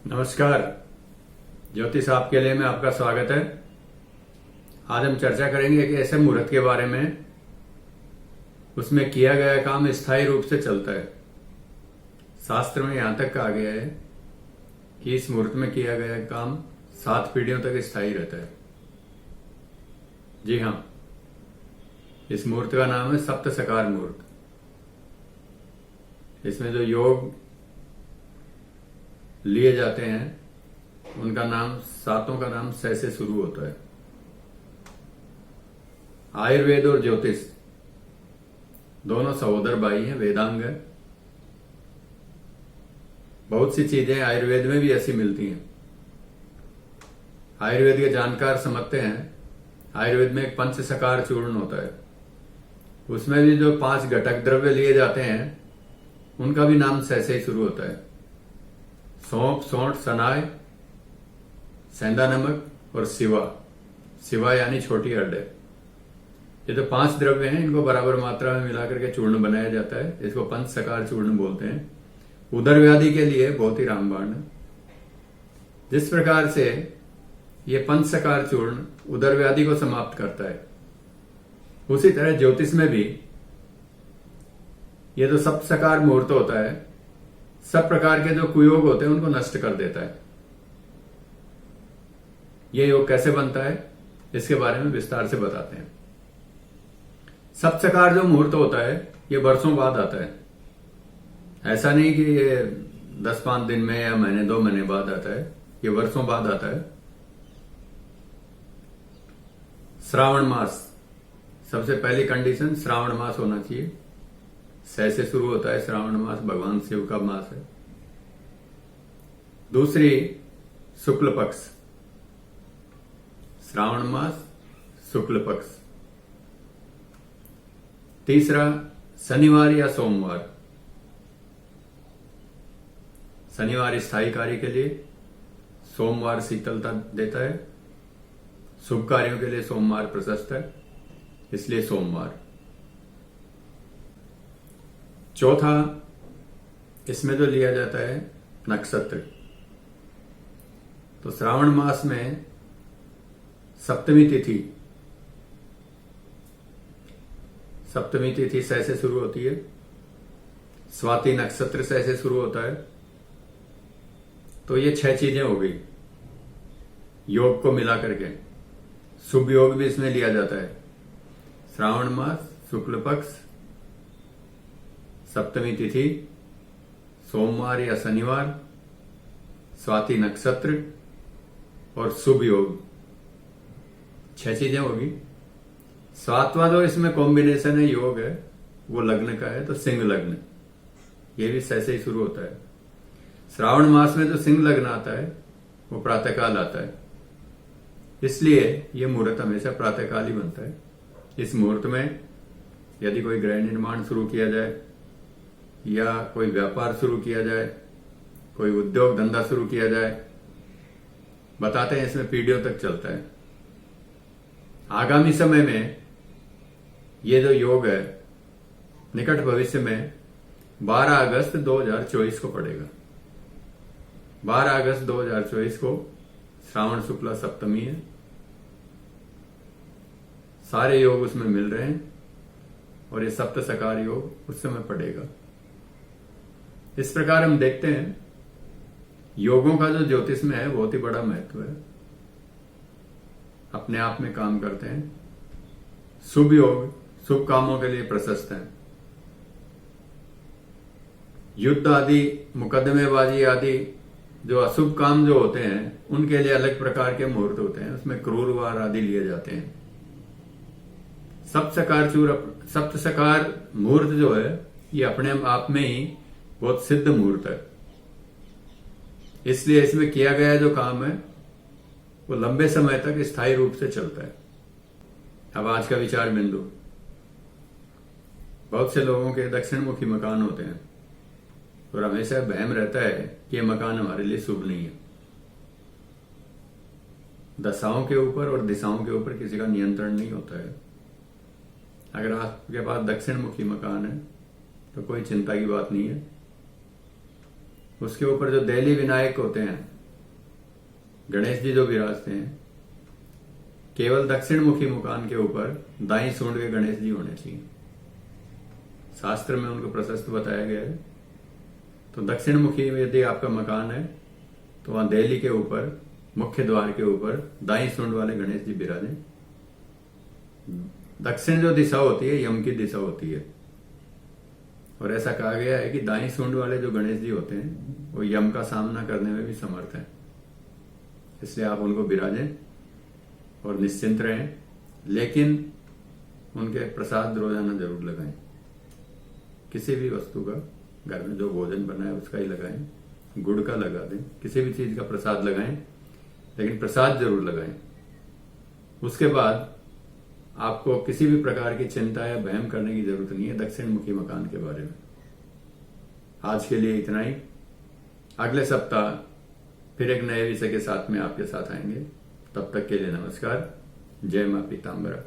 नमस्कार। ज्योतिष आपके लिए में आपका स्वागत है। आज हम चर्चा करेंगे एक ऐसे मुहूर्त के बारे में, उसमें किया गया काम स्थायी रूप से चलता है। शास्त्र में यहां तक कहा गया है कि इस मुहूर्त में किया गया काम 7 पीढ़ियों तक स्थायी रहता है। जी हां, इस मुहूर्त का नाम है सप्तसकार मुहूर्त। इसमें जो योग लिए जाते हैं उनका नाम, सातों का नाम से शुरू होता है। आयुर्वेद और ज्योतिष दोनों सहोदर भाई हैं, वेदांग है। बहुत सी चीजें आयुर्वेद में भी ऐसी मिलती हैं। आयुर्वेद के जानकार समझते हैं, आयुर्वेद में एक पंचसकार चूर्ण होता है, उसमें भी जो 5 घटक द्रव्य लिए जाते हैं उनका भी नाम से ही शुरू होता है। सौंफ, सौंठ, सनाय, सेंधा नमक और सिवा। सिवा यानी छोटी हड्ड है। ये तो 5 द्रव्य हैं, इनको बराबर मात्रा में मिलाकर के चूर्ण बनाया जाता है। इसको पंचसकार चूर्ण बोलते हैं। उदर व्याधि के लिए बहुत ही रामबाण है। जिस प्रकार से ये पंचसकार चूर्ण उदर व्याधि को समाप्त करता है, उसी तरह ज्योतिष में भी ये जो सप्तसकार मुहूर्त होता है, सब प्रकार के जो कुयोग होते हैं उनको नष्ट कर देता है। ये योग कैसे बनता है, इसके बारे में विस्तार से बताते हैं। सप्तसकार जो मुहूर्त होता है ये वर्षों बाद आता है। ऐसा नहीं कि ये 10-5 दिन में या महीने 2 महीने बाद आता है, ये वर्षों बाद आता है। श्रावण मास, सबसे पहली कंडीशन श्रावण मास होना चाहिए। से शुरू होता है श्रावण मास, भगवान शिव का मास है। दूसरी, शुक्ल पक्ष, श्रावण मास, शुक्ल पक्ष। तीसरा, शनिवार या सोमवार। शनिवार स्थायी कार्य के लिए, सोमवार शीतलता देता है। शुभ कार्यों के लिए सोमवार प्रशस्त है, इसलिए सोमवार। चौथा, इसमें जो लिया जाता है नक्षत्र, तो श्रावण मास में सप्तमी तिथि, सप्तमी तिथि से शुरू होती है। स्वाति नक्षत्र से शुरू होता है। तो ये 6 चीजें हो गई योग को मिला करके। शुभ योग भी इसमें लिया जाता है। श्रावण मास, शुक्ल पक्ष, सप्तमी तिथि, सोमवार या शनिवार, स्वाति नक्षत्र और शुभ योग, 6 चीजें होगी। 7वां जो इसमें कॉम्बिनेशन है योग है, वो लग्न का है, तो सिंह लग्न, ये भी से ही शुरू होता है। श्रावण मास में जो सिंह लग्न आता है वो प्रातःकाल आता है, इसलिए ये मुहूर्त हमेशा प्रातःकाल ही बनता है। इस मुहूर्त में यदि कोई गृह निर्माण शुरू किया जाए या कोई व्यापार शुरू किया जाए, कोई उद्योग धंधा शुरू किया जाए, बताते हैं इसमें पीढ़ियों तक चलता है। आगामी समय में ये जो योग है निकट भविष्य में 12 अगस्त 2024 को पड़ेगा। 12 अगस्त 2024 को श्रावण शुक्ला सप्तमी है। सारे योग उसमें मिल रहे हैं और ये सप्तसकार योग उस समय पड़ेगा। इस प्रकार हम देखते हैं योगों का जो ज्योतिष में है बहुत ही बड़ा महत्व है, अपने आप में काम करते हैं। शुभ योग शुभ कामों के लिए प्रशस्त है। युद्ध आदि, मुकदमेबाजी आदि जो अशुभ काम जो होते हैं उनके लिए अलग प्रकार के मुहूर्त होते हैं, उसमें क्रूरवार आदि लिए जाते हैं। सप्तसकार मुहूर्त जो है ये अपने आप में ही बहुत सिद्ध मुहूर्त है, इसलिए इसमें किया गया जो काम है वो लंबे समय तक स्थायी रूप से चलता है। अब आज का विचार बिंदु, बहुत से लोगों के दक्षिण मुखी मकान होते हैं और हमेशा वहम रहता है कि ये मकान हमारे लिए शुभ नहीं है। दशाओं के ऊपर और दिशाओं के ऊपर किसी का नियंत्रण नहीं होता है। अगर आपके पास दक्षिण मुखी मकान है तो कोई चिंता की बात नहीं है। उसके ऊपर जो दैली विनायक होते हैं, गणेश जी जो विराजते हैं, केवल दक्षिण मुखी मकान के ऊपर दाई सूंड के गणेश जी होने चाहिए। शास्त्र में उनको प्रशस्त बताया गया है। तो दक्षिण मुखी यदि आपका मकान है तो वहां दैली के ऊपर, मुख्य द्वार के ऊपर दाई सूंड वाले गणेश जी विराजें। दक्षिण जो दिशा होती है यम की दिशा होती है, और ऐसा कहा गया है कि दाई सूंड वाले जो गणेश जी होते हैं वो यम का सामना करने में भी समर्थ है। इसलिए आप उनको विराजें और निश्चिंत रहें, लेकिन उनके प्रसाद रोजाना जरूर लगाएं। किसी भी वस्तु का, घर में जो भोजन बना है उसका ही लगाएं, गुड़ का लगा दें, किसी भी चीज का प्रसाद लगाएं, लेकिन प्रसाद जरूर लगाएं। उसके बाद आपको किसी भी प्रकार की चिंता या वहम करने की जरूरत नहीं है दक्षिण मुखी मकान के बारे में। आज के लिए इतना ही। अगले सप्ताह फिर एक नए विषय के साथ में आपके साथ आएंगे। तब तक के लिए नमस्कार। जय मां पीताम्बरा।